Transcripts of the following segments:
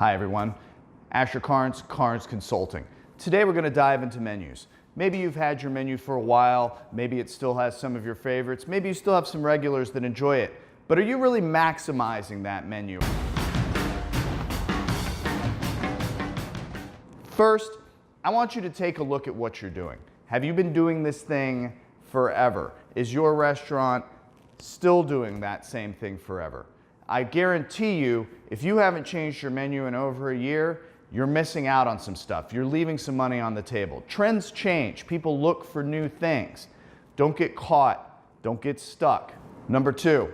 Hi everyone, Asher Karnes Karnes Consulting. Today we're going to dive into menus. Maybe you've had your menu for a while, maybe it still has some of your favorites, maybe you still have some regulars that enjoy it, but are you really maximizing that menu? First, I want you to take a look at what you're doing. Have you been doing this thing forever? Is your restaurant still doing that same thing forever? I guarantee you, if you haven't changed your menu in over a year, you're missing out on some stuff. You're leaving some money on the table. Trends change. People look for new things. Don't get caught. Don't get stuck. Number two,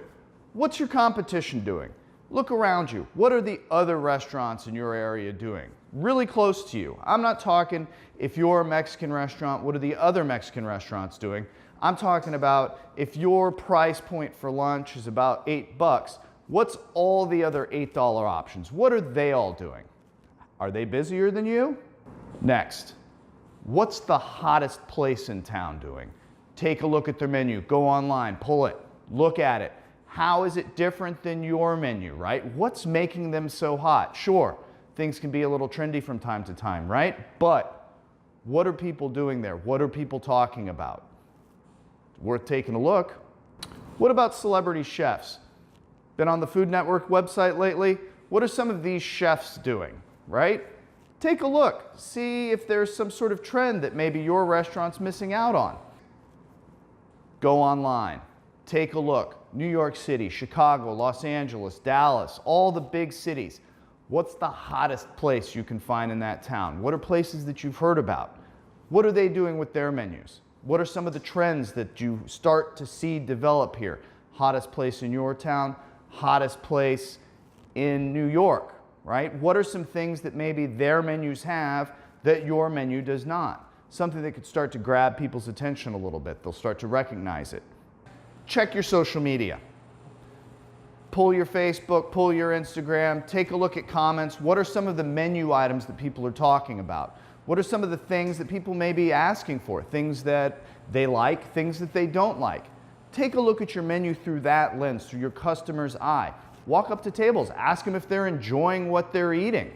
what's your competition doing? Look around you. What are the other restaurants in your area doing? Really close to you. I'm not talking if you're a Mexican restaurant, what are the other Mexican restaurants doing? I'm talking about if your price point for lunch is about $8, what's all the other $8 options? What are they all doing? Are they busier than you? Next, what's the hottest place in town doing? Take a look at their menu, go online, pull it, look at it. How is it different than your menu, right? What's making them so hot? Sure, things can be a little trendy from time to time, right? But what are people doing there? What are people talking about? Worth taking a look. What about celebrity chefs? Been on the Food Network website lately? What are some of these chefs doing, right? Take a look. See if there's some sort of trend that maybe your restaurant's missing out on. Go online. Take a look. New York City, Chicago, Los Angeles, Dallas, all the big cities. What's the hottest place you can find in that town? What are places that you've heard about? What are they doing with their menus? What are some of the trends that you start to see develop here? Hottest place in your town, hottest place in New York, right? What are some things that maybe their menus have that your menu does not? Something that could start to grab people's attention a little bit. They'll start to recognize it. Check your social media. Pull your Facebook, pull your Instagram, take a look at comments. What are some of the menu items that people are talking about? What are some of the things that people may be asking for? Things that they like, things that they don't like. Take a look at your menu through that lens, through your customer's eye. Walk up to tables, ask them if they're enjoying what they're eating,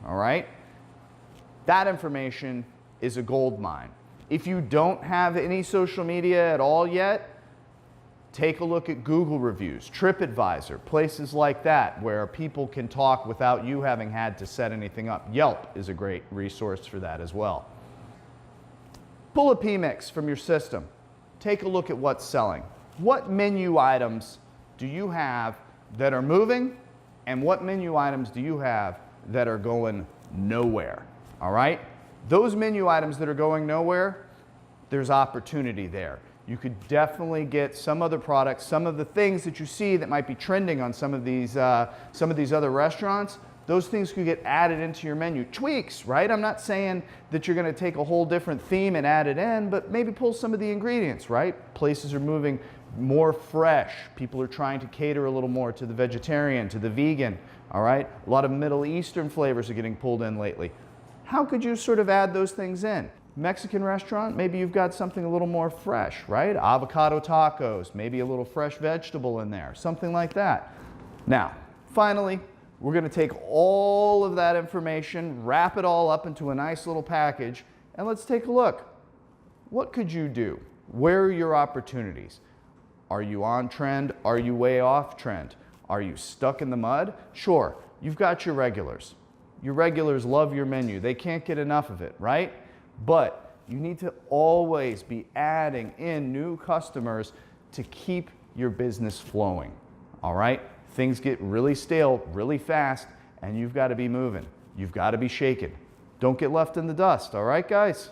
all right? That information is a gold mine. If you don't have any social media at all yet, take a look at Google reviews, TripAdvisor, places like that where people can talk without you having had to set anything up. Yelp is a great resource for that as well. Pull a PMix from your system. Take a look at what's selling. What menu items do you have that are moving, and what menu items do you have that are going nowhere? All right? Those menu items that are going nowhere, there's opportunity there. You could definitely get some other products, some of the things that you see that might be trending on some of these other restaurants. Those things could get added into your menu. Tweaks, right? I'm not saying that you're going to take a whole different theme and add it in, but maybe pull some of the ingredients, right? Places are moving more fresh. People are trying to cater a little more to the vegetarian, to the vegan, all right? A lot of Middle Eastern flavors are getting pulled in lately. How could you sort of add those things in? Mexican restaurant, maybe you've got something a little more fresh, right? Avocado tacos, maybe a little fresh vegetable in there, something like that. Now, finally, we're going to take all of that information, wrap it all up into a nice little package, and let's take a look. What could you do? Where are your opportunities? Are you on trend? Are you way off trend? Are you stuck in the mud? Sure, you've got your regulars. Your regulars love your menu. They can't get enough of it, right? But you need to always be adding in new customers to keep your business flowing, all right? Things get really stale really fast, and you've got to be moving. You've got to be shaking. Don't get left in the dust, all right, guys?